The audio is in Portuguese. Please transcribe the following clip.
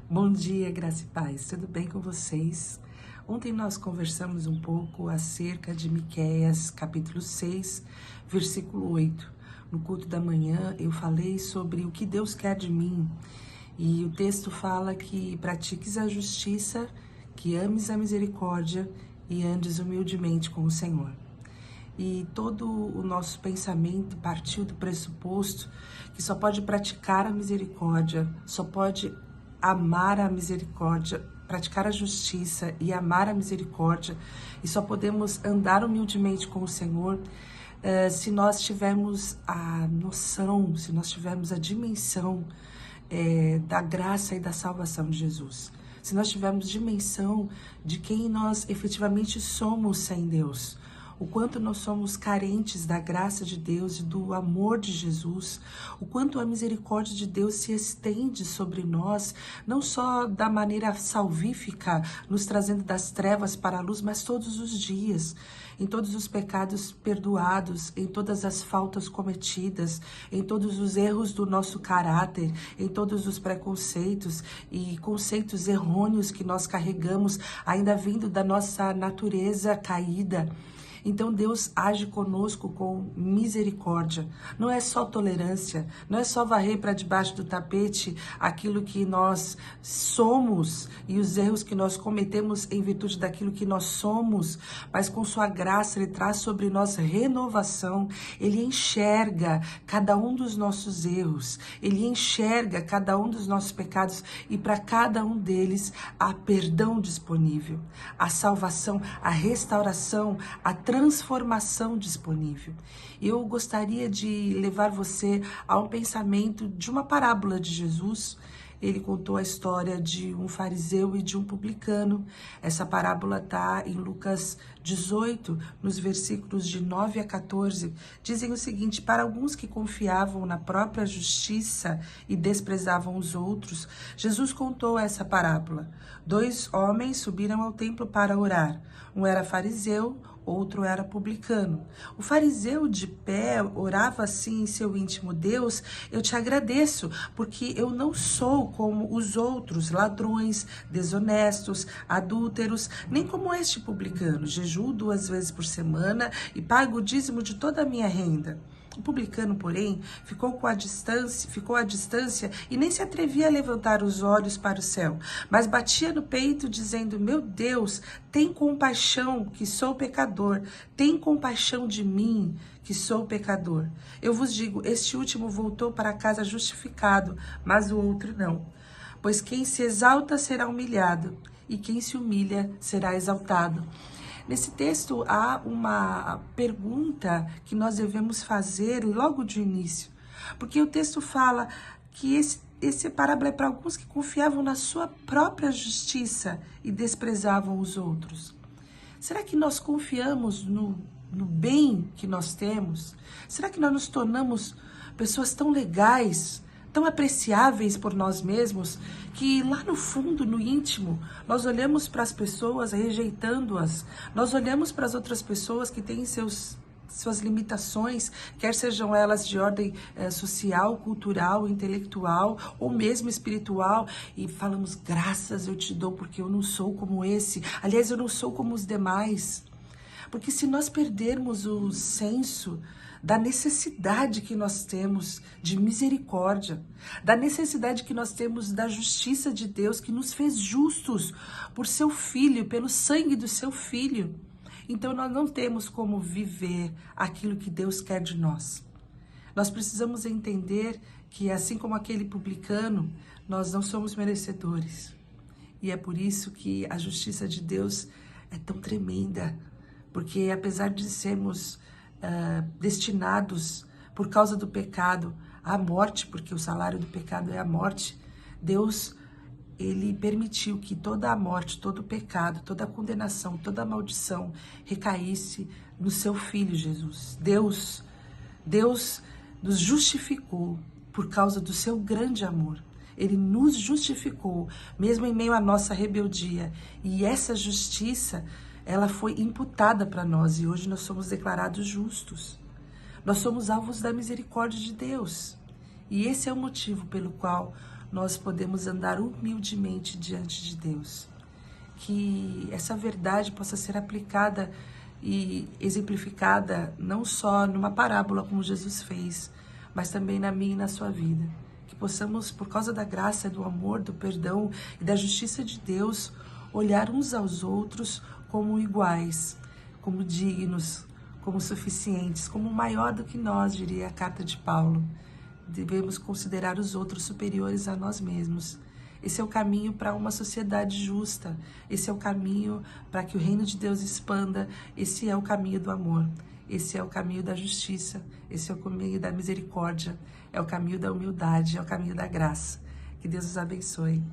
Bom dia, graça e paz. Tudo bem com vocês? Ontem nós conversamos um pouco acerca de Miqueias, capítulo 6, versículo 8. No culto da manhã eu falei sobre o que Deus quer de mim. E o texto fala que pratiques a justiça, que ames a misericórdia e andes humildemente com o Senhor. E todo o nosso pensamento partiu do pressuposto que só pode praticar a misericórdia, só pode amar a misericórdia, praticar a justiça e amar a misericórdia, e só podemos andar humildemente com o Senhor se nós tivermos a noção, se nós tivermos a dimensão da graça e da salvação de Jesus. Se nós tivermos dimensão de quem nós efetivamente somos sem Deus, o quanto nós somos carentes da graça de Deus e do amor de Jesus, o quanto a misericórdia de Deus se estende sobre nós, não só da maneira salvífica, nos trazendo das trevas para a luz, mas todos os dias, em todos os pecados perdoados, em todas as faltas cometidas, em todos os erros do nosso caráter, em todos os preconceitos e conceitos errôneos que nós carregamos, ainda vindo da nossa natureza caída. Então Deus age conosco com misericórdia. Não é só tolerância, não é só varrer para debaixo do tapete aquilo que nós somos e os erros que nós cometemos em virtude daquilo que nós somos, mas com sua graça Ele traz sobre nós renovação. Ele enxerga cada um dos nossos erros, Ele enxerga cada um dos nossos pecados e para cada um deles há perdão disponível, a salvação, a restauração, a transformação disponível. Eu gostaria de levar você a um pensamento de uma parábola de Jesus. Ele contou a história de um fariseu e de um publicano. Essa parábola está em Lucas 18, nos versículos de 9 a 14. Dizem o seguinte: para alguns que confiavam na própria justiça e desprezavam os outros, Jesus contou essa parábola. 2 homens subiram ao templo para orar. Um era fariseu, outro era publicano. O fariseu de pé orava assim em seu íntimo: Deus, eu te agradeço, porque eu não sou como os outros, ladrões, desonestos, adúlteros, nem como este publicano. Jejuo 2 vezes por semana e pago o dízimo de toda a minha renda. O publicano, porém, ficou à distância e nem se atrevia a levantar os olhos para o céu, mas batia no peito, dizendo: meu Deus, tem compaixão, que sou pecador, tem compaixão de mim, que sou pecador. Eu vos digo, este último voltou para casa justificado, mas o outro não. Pois quem se exalta será humilhado, e quem se humilha será exaltado. Nesse texto há uma pergunta que nós devemos fazer logo de início, porque o texto fala que esse parábola é para alguns que confiavam na sua própria justiça e desprezavam os outros. Será que nós confiamos no bem que nós temos? Será que nós nos tornamos pessoas tão legais, tão apreciáveis por nós mesmos, que lá no fundo, no íntimo, nós olhamos para as pessoas rejeitando-as, nós olhamos para as outras pessoas que têm suas limitações, quer sejam elas de ordem social, cultural, intelectual ou mesmo espiritual, e falamos: graças eu te dou porque eu não sou como esse, aliás, eu não sou como os demais. Porque se nós perdermos o senso da necessidade que nós temos de misericórdia, da necessidade que nós temos da justiça de Deus, que nos fez justos por seu Filho, pelo sangue do seu Filho, então nós não temos como viver aquilo que Deus quer de nós. Nós precisamos entender que, assim como aquele publicano, nós não somos merecedores. E é por isso que a justiça de Deus é tão tremenda, porque apesar de sermos destinados por causa do pecado à morte, porque o salário do pecado é a morte, Deus, Ele permitiu que toda a morte, todo o pecado, toda a condenação, toda a maldição recaísse no seu Filho Jesus. Deus nos justificou por causa do seu grande amor. Ele nos justificou, mesmo em meio à nossa rebeldia. E essa justiça, ela foi imputada para nós e hoje nós somos declarados justos. Nós somos alvos da misericórdia de Deus. E esse é o motivo pelo qual nós podemos andar humildemente diante de Deus. Que essa verdade possa ser aplicada e exemplificada não só numa parábola como Jesus fez, mas também na minha e na sua vida. Que possamos, por causa da graça, do amor, do perdão e da justiça de Deus, olhar uns aos outros como iguais, como dignos, como suficientes, como maior do que nós, diria a carta de Paulo. Devemos considerar os outros superiores a nós mesmos. Esse é o caminho para uma sociedade justa. Esse é o caminho para que o reino de Deus expanda. Esse é o caminho do amor. Esse é o caminho da justiça. Esse é o caminho da misericórdia. É o caminho da humildade. É o caminho da graça. Que Deus os abençoe.